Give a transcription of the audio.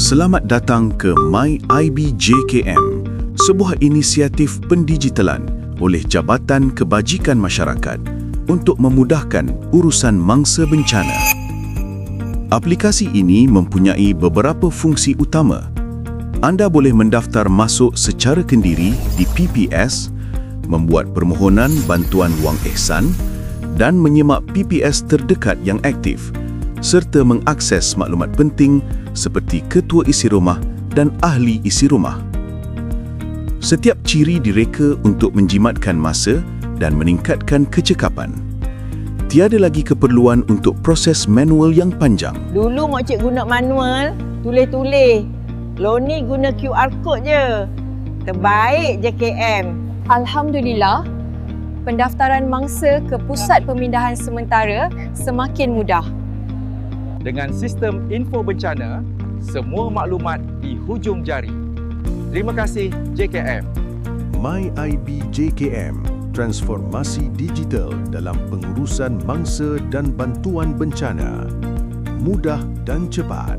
Selamat datang ke MyIB-JKM, sebuah inisiatif pendigitalan oleh Jabatan Kebajikan Masyarakat untuk memudahkan urusan mangsa bencana. Aplikasi ini mempunyai beberapa fungsi utama. Anda boleh mendaftar masuk secara kendiri di PPS, membuat permohonan bantuan wang ihsan dan menyemak PPS terdekat yang aktif, serta mengakses maklumat penting seperti ketua isi rumah dan ahli isi rumah. Setiap ciri direka untuk menjimatkan masa dan meningkatkan kecekapan. Tiada lagi keperluan untuk proses manual yang panjang. Dulu makcik guna manual, tulis-tulis. Lo ni guna QR code je. Terbaik JKM. Alhamdulillah, pendaftaran mangsa ke Pusat Pemindahan Sementara semakin mudah. Dengan sistem info bencana, semua maklumat di hujung jari. Terima kasih JKM. MyIB-JKM, transformasi digital dalam pengurusan mangsa dan bantuan bencana. Mudah dan cepat.